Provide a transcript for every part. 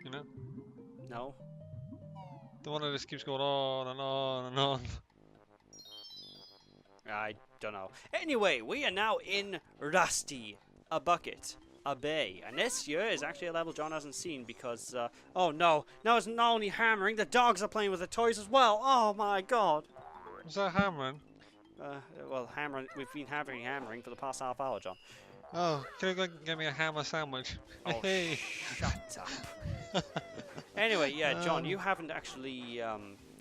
You know? No. The one that just keeps going on and on and on. I don't know. Anyway, we are now in Rusty, a bucket, a bay, and this here is actually a level John hasn't seen because, oh no, now it's not only hammering, the dogs are playing with the toys as well. Oh my god. Was that hammering? Well, hammering. We've been having hammering for the past half hour, John. Oh, can you go and get me a hammer sandwich? Oh, Hey. shut up. Anyway, yeah, John, you haven't actually, you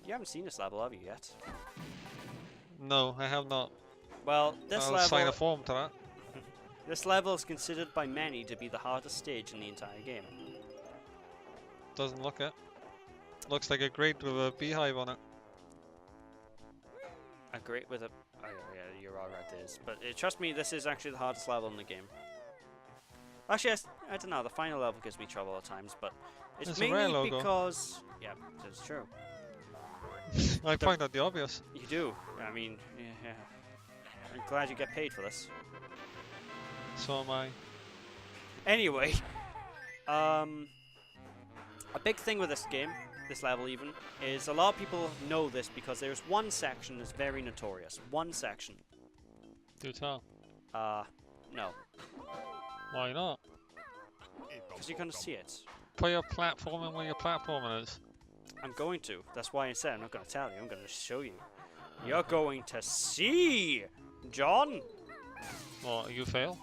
haven't seen this level, have you yet? No, I have not. Well, this I'll level. sign a form to that. This level is considered by many to be the hardest stage in the entire game. Doesn't look it. Looks like a grate with a beehive on it. A great with a. Oh yeah, you're all right. It is, but trust me, this is actually the hardest level in the game. Actually, I don't know. The final level gives me trouble at times, but it's There's a Rare mainly logo. because yeah, that's true. I find that the obvious. You do. I mean, yeah. I'm glad you get paid for this. So am I. Anyway, a big thing with this game, this level even, is a lot of people know this because there's one section that's very notorious. One section. Do tell. No. Why not? Because you're going to see it. Put your platform in where your platform is. I'm going to. That's why I said I'm not going to tell you. I'm going to show you. You're going to see, John. What, you fail?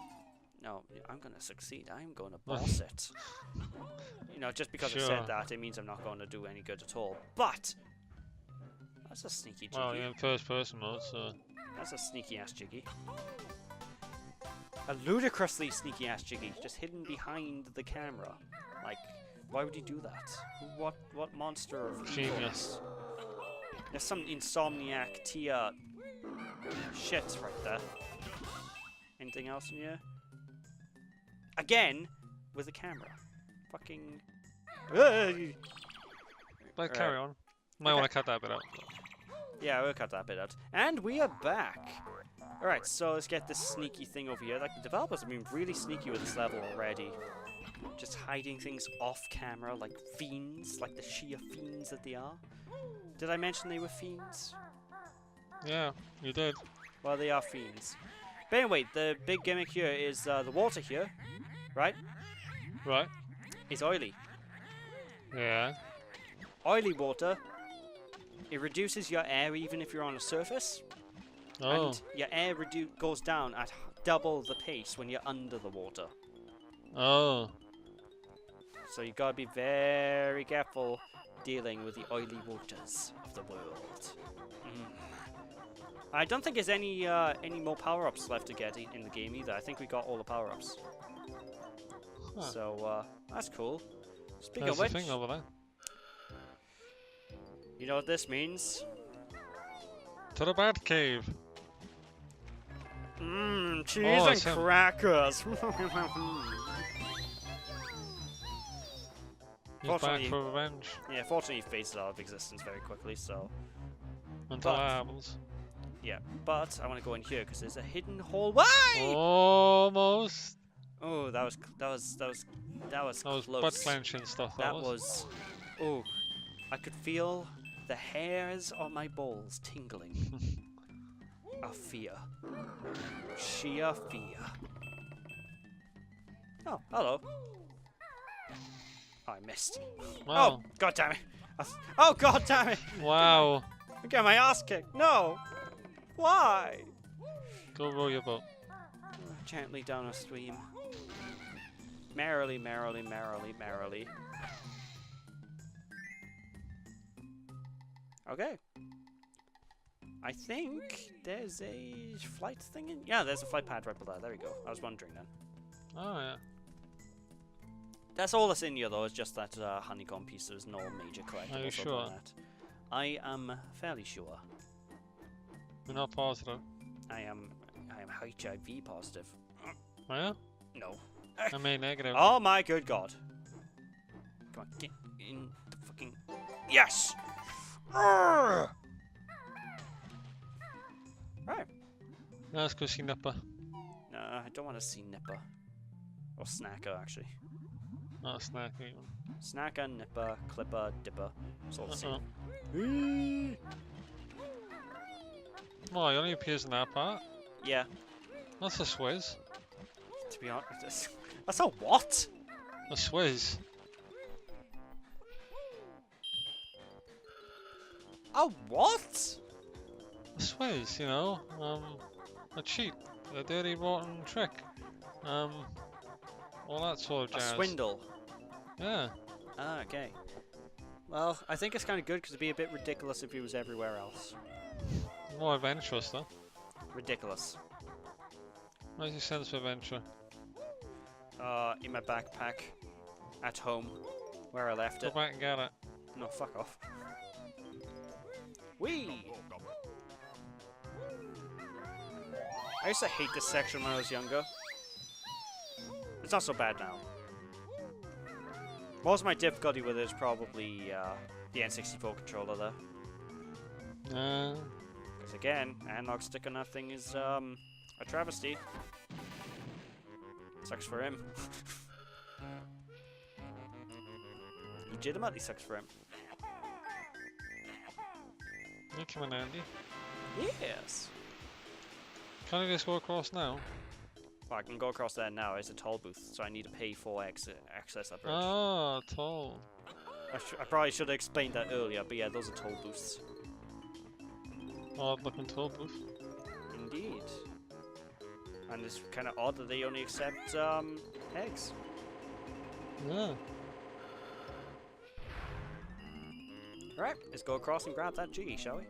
No, I'm going to succeed. I'm going to boss it. You know, just because I said that, it means I'm not going to do any good at all. But that's a sneaky jiggy. Well, you're in first person mode, so... That's a sneaky ass jiggy. A ludicrously sneaky ass jiggy, just hidden behind the camera. Like, why would he do that? What monster of Genius. There's some insomniac Tia shit right there. Anything else in here? Again with the camera. Fucking. But carry on. Might want to cut that bit out. Yeah, we'll cut that bit out. And we are back. Alright, so let's get this sneaky thing over here. Like, the developers have been really sneaky with this level already. Just hiding things off camera like fiends, like the sheer fiends that they are. Did I mention they were fiends? Yeah, you did. Well, they are fiends. But anyway, the big gimmick here is the water here, right? Right. Is oily. Yeah. Oily water, it reduces your air even if you're on a surface. Oh. And your air goes down at double the pace when you're under the water. Oh. So you gotta be very careful dealing with the oily waters of the world. I don't think there's any more power-ups left to get in the game either. I think we got all the power-ups. Huh. So that's cool. Speaking There's of which, the thing over there. you know what this means? To the bat cave. Cheese Oh, and crackers. He's back for revenge. Yeah, fortunately he fades out of existence very quickly, so... Until that happens. Yeah, but I want to go in here because there's a hidden hallway. Almost. Oh, that was close. butt clenching stuff. That was. Oh, I could feel the hairs on my balls tingling. Of fear. Sheer fear. Oh, hello. Oh, I missed. Wow. Oh, god damn it. Oh, god damn it. Wow. I got my ass kicked. No. Why? Go row your boat. Gently down a stream. Merrily, merrily, merrily, merrily. Okay. I think there's a flight thing in... Yeah, there's a flight pad right below. There we go. I was wondering then. Oh, yeah. That's all that's in here, though. It's just that honeycomb piece. There's no major collectibles. Are you sure? That. I am fairly sure. You're not positive. I am HIV positive. Oh, yeah? No. I mean negative. Oh my good god. Come on, get in the fucking... Yes! Right. Let's go see Nipper. No, I don't want to see Nipper. Or snacker, actually. Not a snack even. Snacker, nipper, clipper, dipper. It's all the same. Oh, he only appears in that part? Yeah, That's a Swizz. to be honest. That's a what? A Swizz. A what? A Swizz, you know? A cheat. A dirty, rotten trick. All that sort of jazz. A swindle. Yeah. Ah, okay. Well, I think it's kind of good because it'd be a bit ridiculous if he was everywhere else. More adventurous, though. Ridiculous. Where's your sense of adventure? In my backpack. At home. Where I left Go it. back and get it. No, fuck off. Whee! I used to hate this section when I was younger. It's not so bad now. Most of my difficulty with it is probably the N64 controller though. Because again, analog stick on that thing is a travesty. Sucks for him. Legitimately sucks for him. You come in handy. Yes! Can I just go across now? Well, I can go across there now. It's a toll booth, so I need to pay for access that bridge. Oh, toll. I probably should have explained that earlier, but yeah, those are toll booths. Odd looking toll booth. Indeed. And it's kind of odd that they only accept eggs. Yeah. Alright, let's go across and grab that Jiggy, shall we?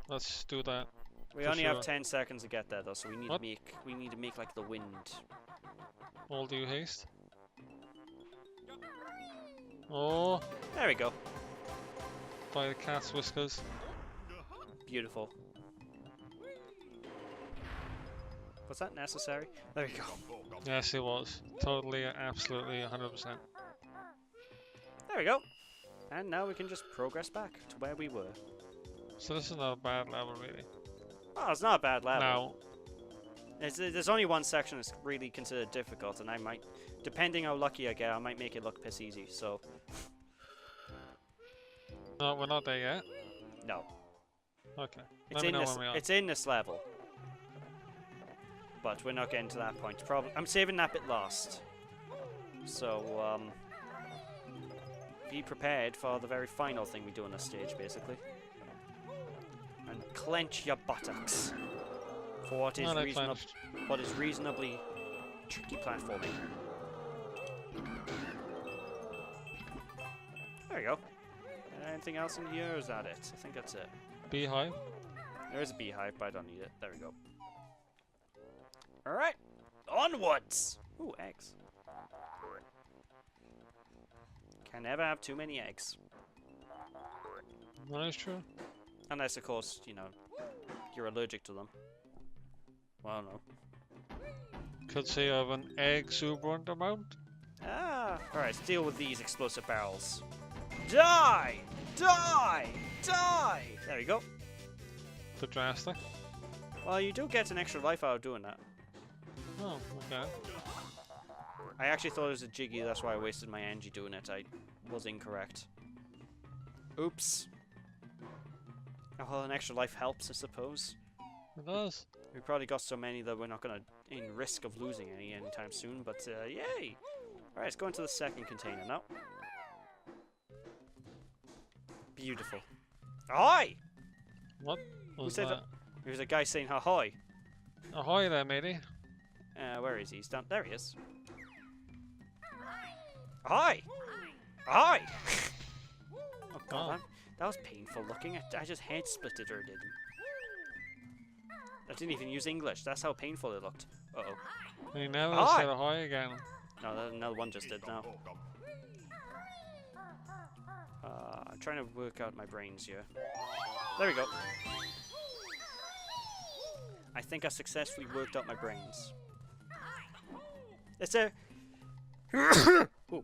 Let's do that. We For only have sure. 10 seconds to get there though, so we need What? to make like the wind. All due haste. Oh, There we go. by the cat's whiskers. Beautiful. Was that necessary? There we go. Yes, it was. Totally, absolutely, 100%. There we go. And now we can just progress back to where we were. So this is not a bad level, really. Oh, it's not a bad level. Now, There's only one section that's really considered difficult, and I might, depending how lucky I get, I might make it look piss easy, so... no, we're not there yet. No. Okay. It's Let me in know this, when we are. it's in this level. But we're not getting to that point. I'm saving that bit last. So, be prepared for the very final thing we do on this stage, basically. And clench your buttocks for what is, No, they're reasonable, clenched. what is reasonably tricky platforming. There we go. Anything else in here, or is that it? I think that's it. Beehive. There is a beehive, but I don't need it. There we go. Alright, onwards! Ooh, eggs. Can never have too many eggs. That is true. Unless, of course, you know, you're allergic to them. Well, no. Could say of an exuberant amount. Ah! Alright, let's deal with these explosive barrels. Die! Die! Die! There we go. Bit drastic. Well, you do get an extra life out of doing that. Oh, okay. I actually thought it was a Jiggy, that's why I wasted my energy doing it. I was incorrect. Oops. Oh, well, an extra life helps, I suppose. It does. We probably got so many that we're not going to in risk of losing any anytime soon, but yay! Alright, let's go into the second container now. Beautiful. Ahoy! What was said that? There's a guy saying ahoy. Ahoy there, matey. Where is he? He's down. There he is. Ahoy! Ahoy! Oh god, Oh. that was painful looking. I just head splitted or did. I didn't even use English. That's how painful it looked. Uh-oh. And he never Ahoy! said ahoy again. No, another one just did now. I'm trying to work out my brains here. There we go. I think I successfully worked out my brains. It's a... Ooh,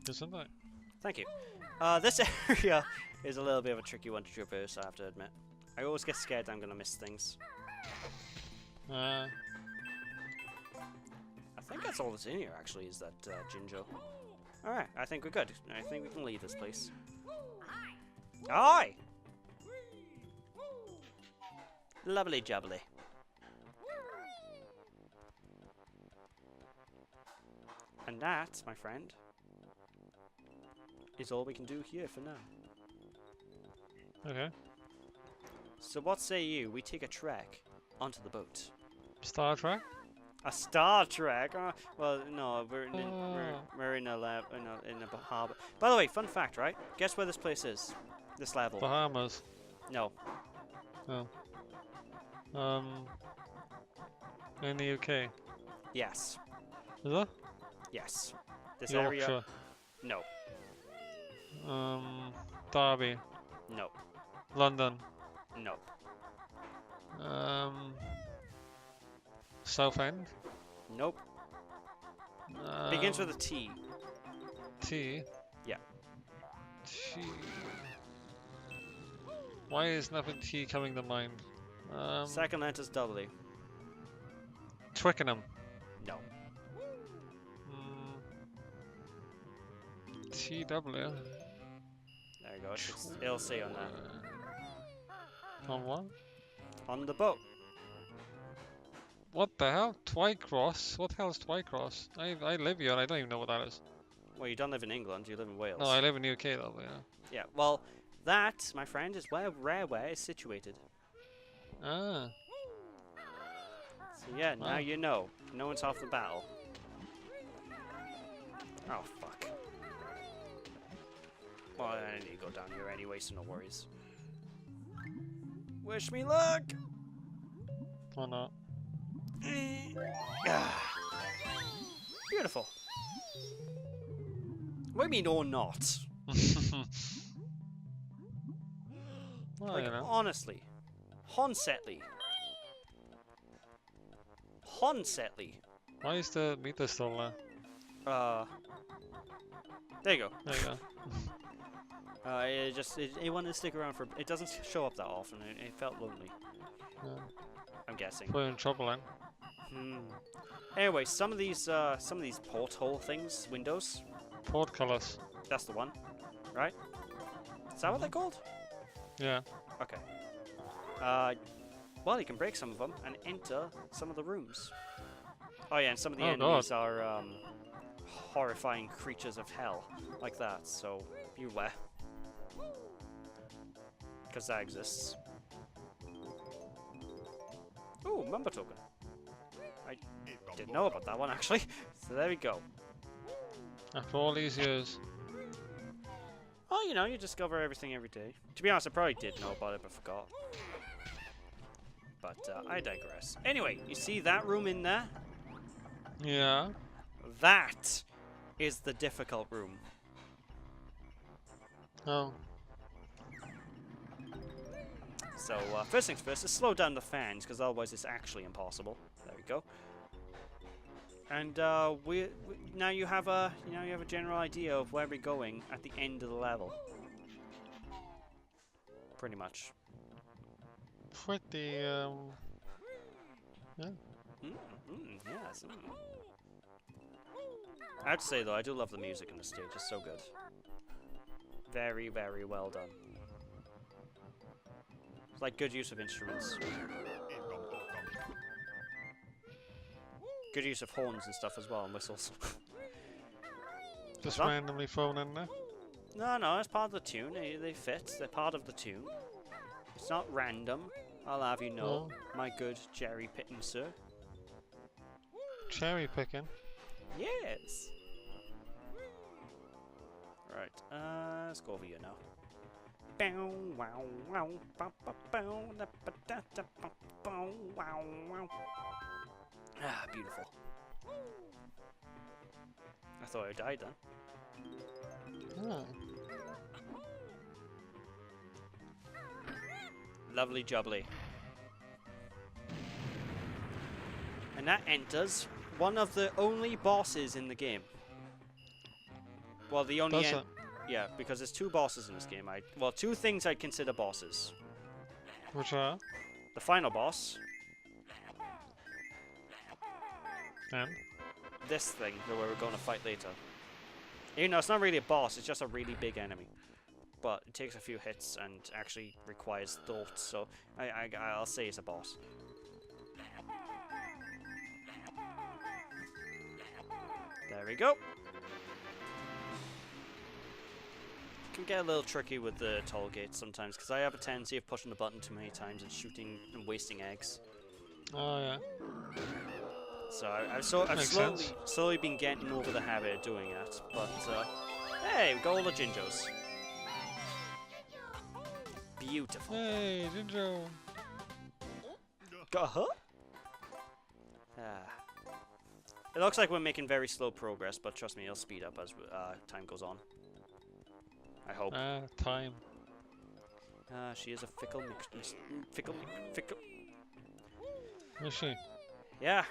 Isn't it? thank you. This area is a little bit of a tricky one to traverse, I have to admit. I always get scared I'm going to miss things. that's all that's in here, actually, is that Jinjo. Alright, I think we're good. I think we can leave this place. Aye! Lovely jubbly. And that, my friend, is all we can do here for now. Okay. So what say you? We take a trek onto the boat. Star Trek? A Star Trek? Well, no, we're in a harbor. By the way, fun fact, right? Guess where this place is? This level. Bahamas. No. Oh. In the UK. Yes. Is that? Yes. This Yorkshire. area. No. Derby. No. London. No. Southend. Nope. Begins with a T. T. Yeah. T. Why is nothing T coming to mind? Second letter's W. Twickenham. No. TW. There you go. It'll say on that. On what? On the boat. What the hell? Twycross? What the hell is Twycross? I live here and I don't even know what that is. Well, you don't live in England. You live in Wales. No, I live in the UK though, yeah. Yeah. Well, that, my friend, is where Rare-Ware is situated. Ah. So yeah, now Wow. you know. No one's half the battle. Oh fuck. Well, I need to go down here anyway, so no worries. Wish me luck! Or not. Beautiful. What do you mean, or not? Well, Like, you know. honestly. Honestly. Honestly. Why is the meter still there? There you go. There you go. It wanted to stick around for. It doesn't show up that often. It felt lonely. Yeah. I'm guessing. We're in trouble then. Anyway, some of these porthole things, windows. Portcullis. That's the one, right? Is that what they're called? Yeah. Okay. Well, you can break some of them and enter some of the rooms. Oh yeah, and some of the enemies are horrifying creatures of hell, like that. So beware, because that exists. Ooh, member token. I didn't know about that one actually. So there we go. After all these years. Oh, you know, you discover everything every day. To be honest, I probably did know about it, but forgot. But I digress. Anyway, you see that room in there? Yeah. That is the difficult room. Oh. So first things first, let's slow down the fans, because otherwise it's actually impossible. There we go. And now you have a general idea of where we're going at the end of the level. Pretty much. Pretty yeah. Yes. I have to say though, I do love the music on the stage. It's so good. Very, very well done. It's like good use of instruments. Good use of horns and stuff as well, and whistles. Just randomly thrown in there. No, it's part of the tune. They fit. They're part of the tune. It's not random. I'll have you know, my good Jerry Pitton, sir. Cherry picking. Yes. Right. Let's go over here now. Bow wow wow bow bow bow da ba da da bow bow wow wow. Ah, beautiful. I thought I died then. Oh. Lovely jubbly. And that enters one of the only bosses in the game. Well, the only Does it? Yeah, because there's two bosses in this game. Well, two things I'd consider bosses. Which are? The final boss And? this thing that we're going to fight later. You know, it's not really a boss, it's just a really big enemy. But it takes a few hits and actually requires thought, so I'll say it's a boss. There we go. Can get a little tricky with the toll gates sometimes, because I have a tendency of pushing the button too many times and shooting and wasting eggs. Oh yeah. So I've slowly been getting over the habit of doing that. But hey, we got all the Jinjos. Beautiful. Hey, Jinjo. Got her? It looks like we're making very slow progress, but trust me, it'll speed up as time goes on. I hope. Time. She is a fickle. Is she? Yeah.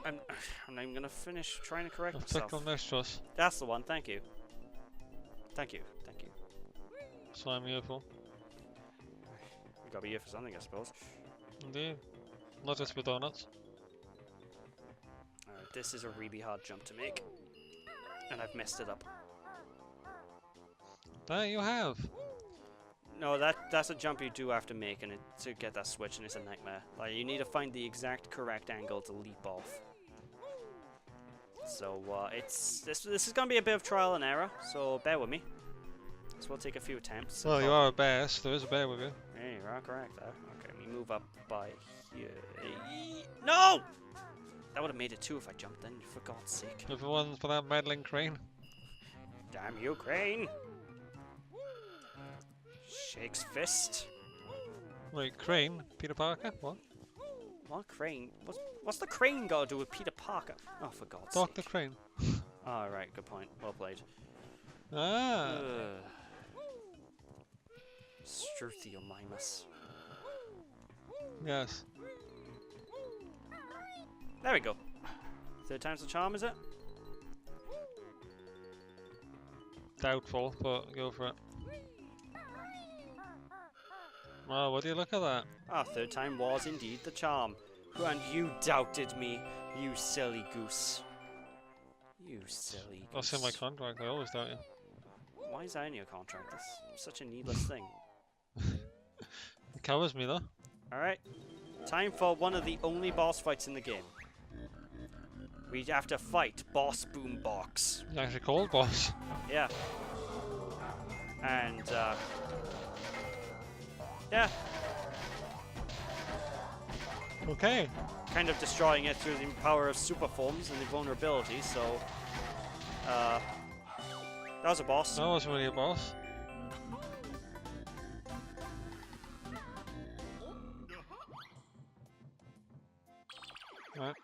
I'm gonna finish trying to correct myself. Fickle mistress. That's the one. Thank you. Thank you. Thank you. So I'm here for. You gotta be here for something, I suppose. Indeed. Not just for donuts. Alright, this is a really hard jump to make. And I've messed it up. That you have. No, that's a jump you do have to make and to get that switch, and it's a nightmare. Like, you need to find the exact correct angle to leap off. So this is gonna be a bit of trial and error, so bear with me. So we'll take a few attempts. Well, you are a bear, so there is a bear with you. Yeah, you are correct there. Okay, we move up by here. No! That would have made it too if I jumped in, for God's sake. Everyone for that meddling crane. Damn you, Crane! Shakes fist. Wait, crane? Peter Parker? What? What Crane? What's the Crane got to do with Peter Parker? Oh, for God's sake. Dr. Crane. Alright, good point. Well played. Ah. Struthiomimus. Yes. There we go. Third time's the charm, is it? Doubtful, but go for it. Wow, what do you look at that? Ah, third time was indeed the charm. And you doubted me, you silly goose. You silly goose. That's in my contract, I always doubt you. Why is that in your contract? That's such a needless thing. It covers me though. Alright. Time for one of the only boss fights in the game. We have to fight Boss Boombox. It's actually called boss. Yeah. And, yeah. Okay. Kind of destroying it through the power of super forms and the vulnerability, so... that was a boss. That wasn't really a boss. Right.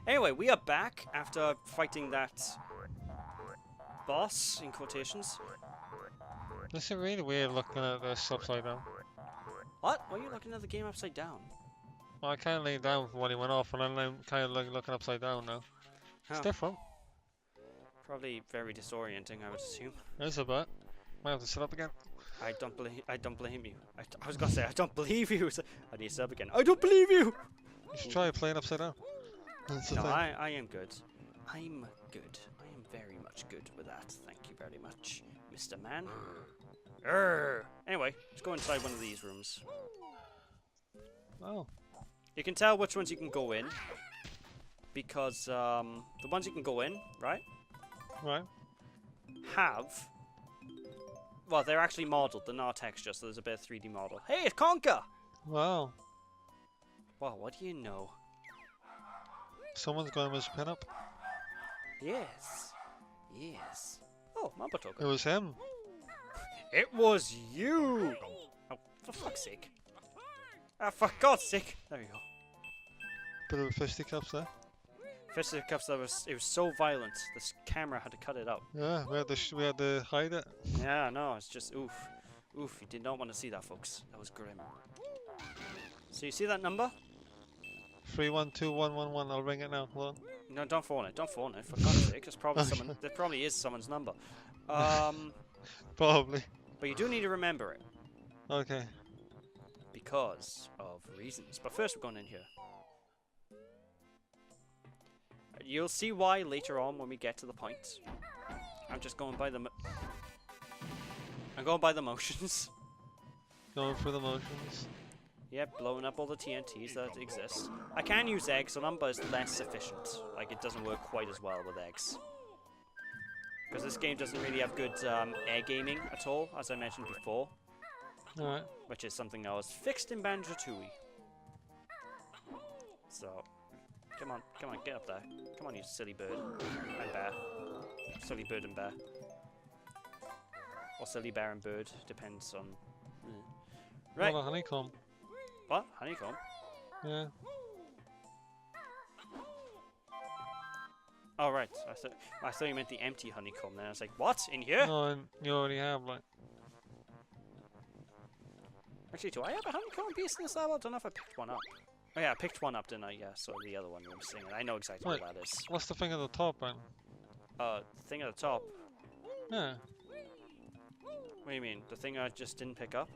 Anyway, we are back after fighting that boss, in quotations. This is really weird looking at this upside down. What? Why are you looking at the game upside down? Well, I kind of laid down when he went off, and then I'm kind of looking upside down now. It's Huh. different. Probably very disorienting, I would assume. It is a bit. Might have to sit up again. I don't blame you. I was gonna say, I don't believe you. I need to sub again. I don't believe you! You should try playing upside down. That's the No, thing. I am good. I'm good. I am very much good with that. Thank you very much, Mr. Man. Urgh. Anyway, let's go inside one of these rooms. Oh. You can tell which ones you can go in. Because, the ones you can go in, right? Right. Have... Well, they're actually modelled. They're not texture, so there's a bit of 3D model. Hey, it's Conker! Wow. Wow, what do you know? Someone's got him as a pin-up. Yes. Yes. Oh, Mamba It token. was him. It was you! Oh, for fuck's sake. Ah, for God's sake. There you go. Bit of a fisticuffs there. Fisticuffs, it was so violent, this camera had to cut it out. Yeah, we had to hide it. Yeah, no, it's just oof. Oof, you did not want to see that, folks. That was grim. So you see that number? 312111. I'll ring it now. Hold on. No, don't phone it. Don't phone it. For God's sake, there's probably someone. There probably is someone's number. Probably. But you do need to remember it Okay. because of reasons. But first, we're going in here. You'll see why later on when we get to the point. I'm just going by the I'm going by the motions. Going for the motions. Yep, blowing up all the TNTs that exist. I can use eggs on them, but it's less efficient. Like, it doesn't work quite as well with eggs. Because this game doesn't really have good air gaming at all, as I mentioned before. Alright. Which is something that was fixed in Banjo-Kazooie. So, come on, get up there. Come on, you silly bird and bear. Silly bird and bear. Or silly bear and bird, depends on... Right. Well, a honeycomb. What? Honeycomb? Yeah. Oh, right. I thought you meant the empty honeycomb then. I was like, what? In here? No, and you already have, like... Actually, do I have a honeycomb piece in this level? I don't know if I picked one up. Oh yeah, I picked one up, didn't I? Yeah, so the other one I'm seeing. I know exactly Wait, what that is. what's the thing at the top, then? The thing at the top. Yeah. What do you mean? The thing I just didn't pick up?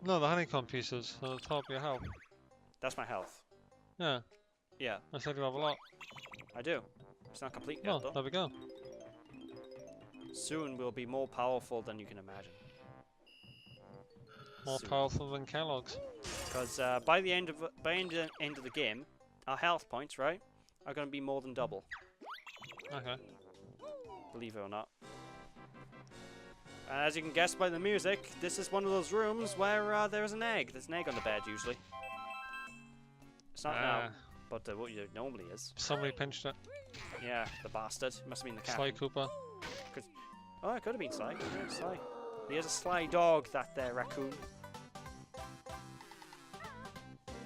No, the honeycomb pieces at the top of your health. That's my health. Yeah. Yeah, I said you have a lot. I do. It's not complete Oh, yet, though. there we go. Soon we'll be more powerful than you can imagine. More powerful than Kellogg's. Because by the end of the game, our health points, right, are going to be more than double. Okay. Believe it or not. And as you can guess by the music, this is one of those rooms where there is an egg. There's an egg on the bed usually. It's not now, but what it normally is. Somebody pinched it. Yeah, the bastard. Must have been the cat. Sly Cooper. Oh, it could have been Sly. Yeah, Sly. He has a sly dog, that there raccoon.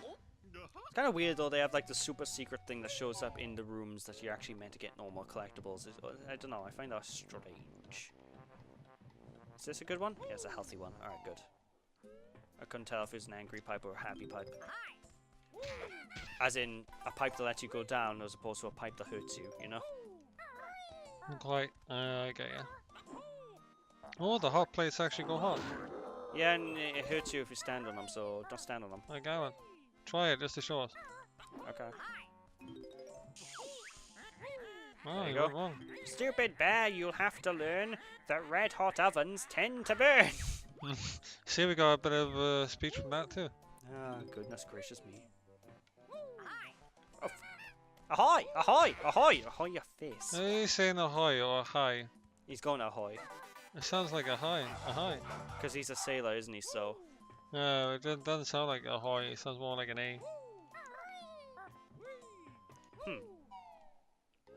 It's kind of weird though, they have like the super secret thing that shows up in the rooms that you're actually meant to get normal collectibles. I don't know, I find that strange. Is this a good one? Yeah, it's a healthy one. Alright, good. I couldn't tell if it was an angry pipe or a happy pipe. As in, a pipe that lets you go down as opposed to a pipe that hurts you, you know? Not quite. I get ya. Oh, the hot plates actually go hot. Yeah, and it hurts you if you stand on them, so don't stand on them. I got it. Try it just to show us. Okay. Oh, There you you go. went wrong. Stupid bear, you'll have to learn that red hot ovens tend to burn. See, we got a bit of speech from that too. Oh, goodness gracious me. Oh, ahoy! Ahoy! Ahoy! Ahoy your face. Are you saying ahoy or hi? He's going ahoy. It sounds like a hi. A hi. Because he's a sailor, isn't he? So. No, it doesn't sound like ahoy. It sounds more like an A.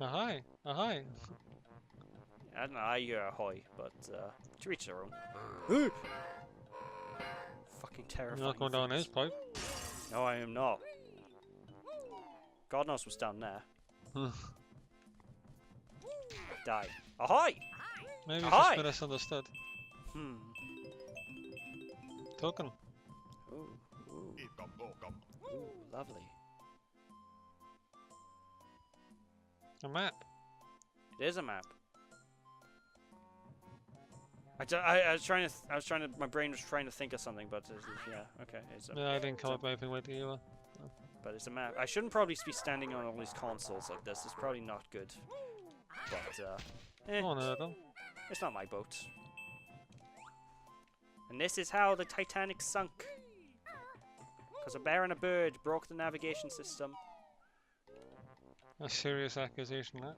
A hi. A hi. I don't know, I hear ahoy, but to each their own. Fucking terrifying. You're not going down his pipe. No, I am not. God knows what's down there. Die. Ahoy! Maybe Ahoy! just misunderstood. Token. Ooh, ooh. Ooh, lovely. A map. It is a map. I was trying to, my brain was trying to think of something, but yeah, okay. Yeah, I didn't come up with anything with you either. But it's a map. I shouldn't probably be standing on all these consoles like this. It's probably not good. But, Oh no, then. it's not my boat. And this is how the Titanic sunk. Because a bear and a bird broke the navigation system. A serious accusation, that.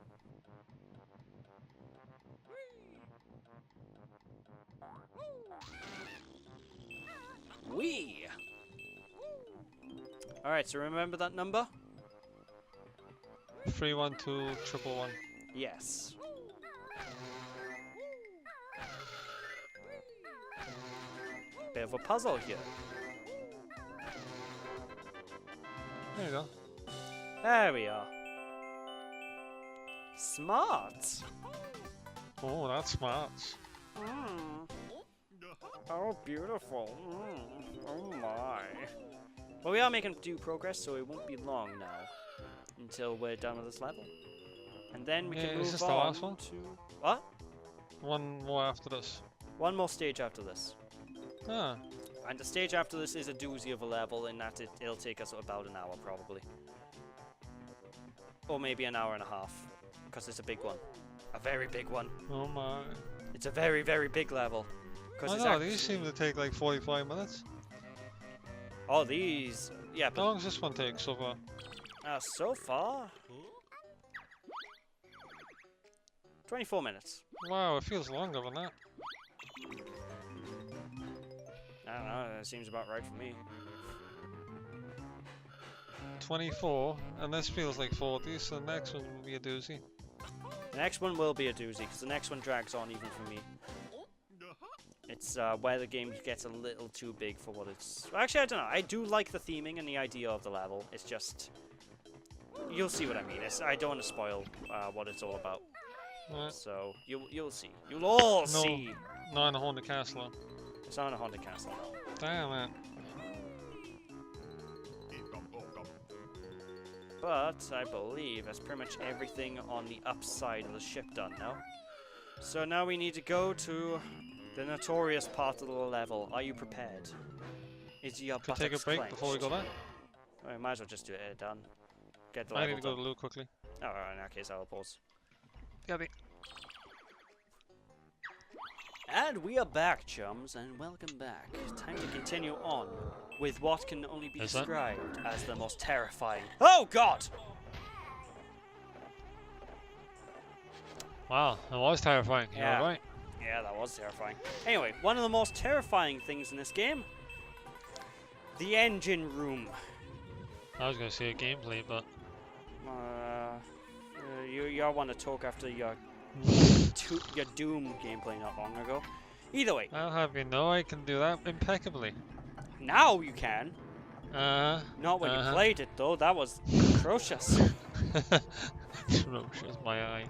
Wee! Alright, so remember that number? 312111. Yes. Bit of a puzzle here. There you go. There we are. Smart. Oh, that's smart. Oh, beautiful. Oh my. Well, we are making due progress, so it won't be long now until we're done with this level. And then we can move is this on the last one? to... What? One more after this. One more stage after this. Ah, And the stage after this is a doozy of a level in that it'll take us about an hour, probably. or maybe an hour and a half, because it's a big one, a very big one. Oh my. It's a very, very big level. I know, these seem to take like 45 minutes. Oh, these, yeah, How but long does this one take so far? so far, 24 minutes. Wow, it feels longer than that. I don't know, that seems about right for me. 24, and this feels like 40, so the next one will be a doozy. The next one will be a doozy, because the next one drags on even for me. It's where the game gets a little too big for what it's... Well, actually, I don't know. I do like the theming and the idea of the level. It's just... You'll see what I mean. I don't want to spoil what it's all about. Right. So, you'll see. You'll all see! Not in a haunted castle. It's not in a haunted castle, no. Damn it. But I believe that's pretty much everything on the upside of the ship done now. So now we need to go to the notorious part of the level. Are you prepared? Is your Could take a buttocks break clenched? before we go there. I might as well just do it done. Get the I level need to go to done. the loo quickly. Oh, alright, in that case I'll pause. Got it. And we are back, chums, and welcome back. Time to continue on with what can only be described as the most terrifying... Oh, God! Wow, that was terrifying. Yeah. You're right. Yeah, that was terrifying. Anyway, one of the most terrifying things in this game, the engine room. I was going to say gameplay, but... You want to talk after your Doom gameplay not long ago. Either way. I'll have you know I can do that impeccably. Now you can. Not when you played it, though. That was atrocious. Atrocious, my eye.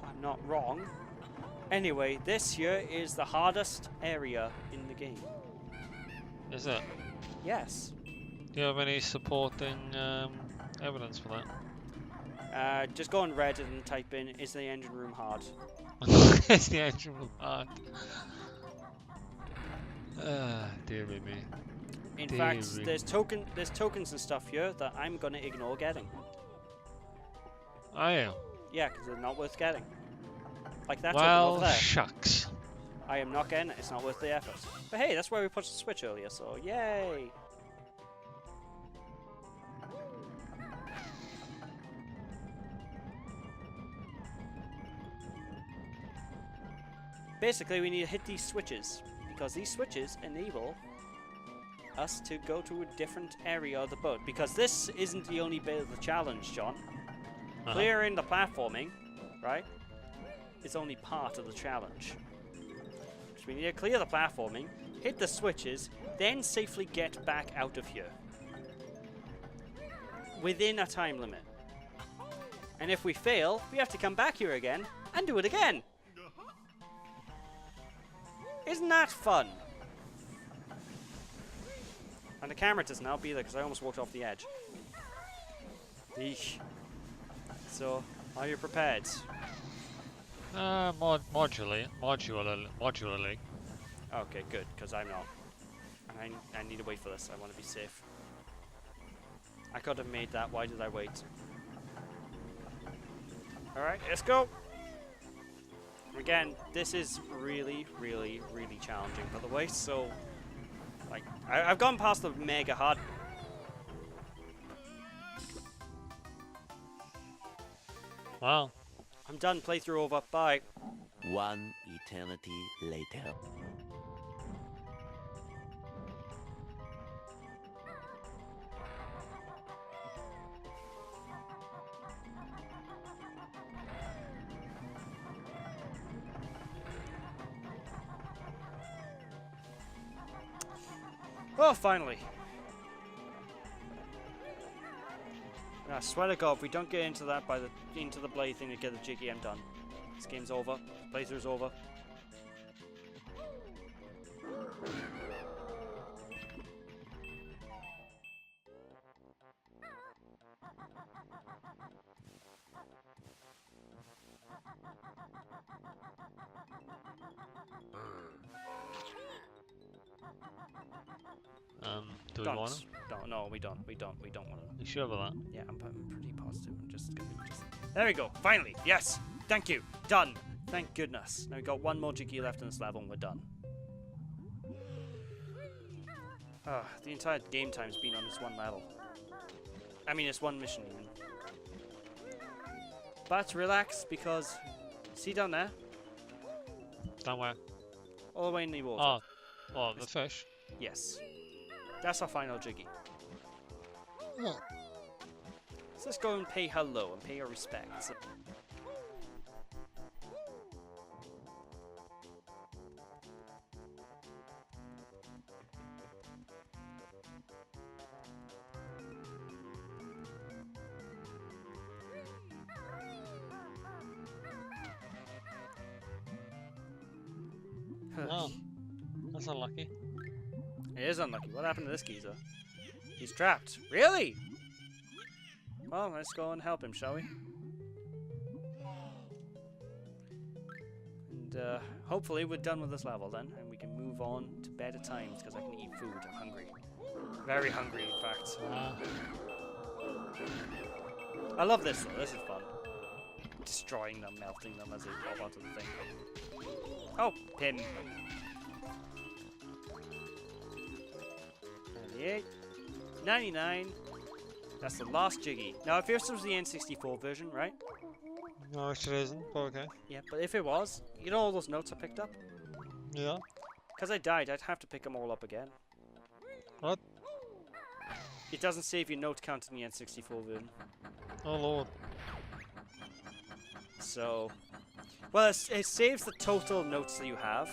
I'm not wrong. Anyway, this here is the hardest area in the game. Is it? Yes. Do you have any supporting evidence for that? Just go on Reddit and type in, is the engine room hard? Is the engine room hard? Dear me. In fact, there's tokens and stuff here that I'm gonna ignore getting. I am. Yeah, because they're not worth getting. Like that token Well, over there. shucks. I am not getting it. It's not worth the effort. But hey, that's where we pushed the switch earlier, so yay! Basically, we need to hit these switches, because these switches enable us to go to a different area of the boat. Because this isn't the only bit of the challenge, John. Clearing the platforming, right, is only part of the challenge. So we need to clear the platforming, hit the switches, then safely get back out of here. Within a time limit. And if we fail, we have to come back here again and do it again. Isn't that fun? And the camera doesn't help either because I almost walked off the edge. Eesh. So, are you prepared? Modularly. Okay, good, because I'm not. And I need to wait for this. I want to be safe. I could have made that. Why did I wait? Alright, let's go! Again, this is really, really, really challenging, by the way, so... Like, I've gone past the mega hard... Wow. I'm done. Playthrough over. Bye. One eternity later. Oh, finally. I swear to God, if we don't get into that into the blade thing to get the jiggy, I'm done. This game's over. Playthrough's over. Do we want him? No, we don't. We don't want to. You sure about that? Yeah, I'm pretty There we go. Finally. Yes. Thank you. Done. Thank goodness. Now we've got one more Jiggy left in this level and we're done. The entire game time's been on this one level. I mean, it's one mission even. But relax, because... See down there? Down where? All the way in the water. Oh, the fish. Yes. That's our final Jiggy. Oh. So let's go and pay hello and pay our respects. Oh, that's unlucky. It is unlucky. What happened to this geezer? He's trapped. Really? Well, let's go and help him, shall we? And hopefully we're done with this level then, and we can move on to better times, because I can eat food. I'm hungry. Very hungry, in fact. I love this though. This is fun. Destroying them, melting them as they drop onto the thing. Oh, pin. 98. 99. That's the last Jiggy. Now, if this was the N64 version, right? No, it isn't, but okay. Yeah, but if it was, you know all those notes I picked up? Yeah. Because I died, I'd have to pick them all up again. What? It doesn't save your note count in the N64 version. Oh lord. So... Well, it saves the total notes that you have.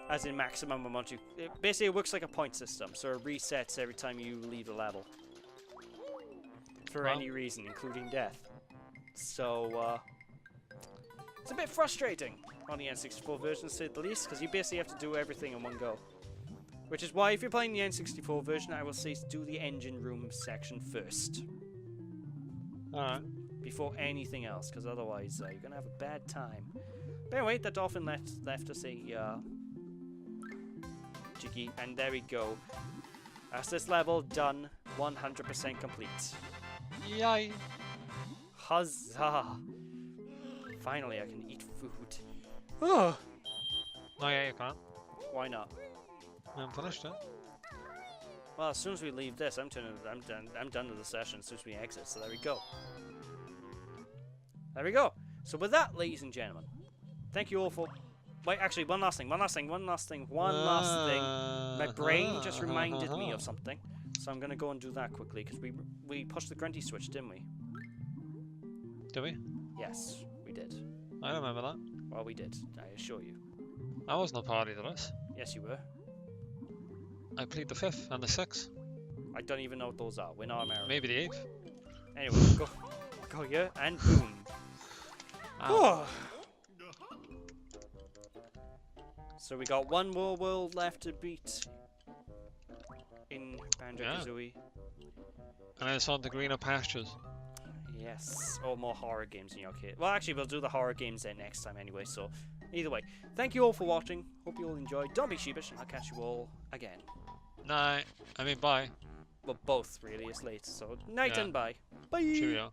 As in maximum amount you... Basically, it works like a point system, so it resets every time you leave a level. For any reason, including death. So, it's a bit frustrating on the N64 version, to say the least, because you basically have to do everything in one go. Which is why, if you're playing the N64 version, I will say do the engine room section first. Alright. Before anything else, because otherwise you're going to have a bad time. But anyway, the dolphin left us a Jiggy, and there we go. That's this level done, 100% complete. Yay! Huzzah! Finally, I can eat food. Oh, No, yeah, you can't. why not? I haven't finished it. Well, as soon as we leave this, I'm done with the session. As soon as we exit, so there we go. There we go. So with that, ladies and gentlemen, thank you all for... Wait, actually, one last thing. My brain just reminded me of something. So I'm going to go and do that quickly, because we pushed the grunty switch, didn't we? Did we? Yes, we did. I remember that. Well, we did, I assure you. I wasn't a party to this. Yes, you were. I played the 5th and the 6th. I don't even know what those are. We're not American. Maybe the 8th. Anyway, go here, and boom. Ow. So we got one more world left to beat in Banjo-Kazooie. And then it's on the greener pastures. Yes, or more horror games in your kit. Well, actually, we'll do the horror games then next time anyway, so either way. Thank you all for watching. Hope you all enjoyed. Don't be sheepish, and I'll catch you all again. Night. I mean, bye. Well, both, really. It's late, so night Yeah. and bye. Bye! Cheerio.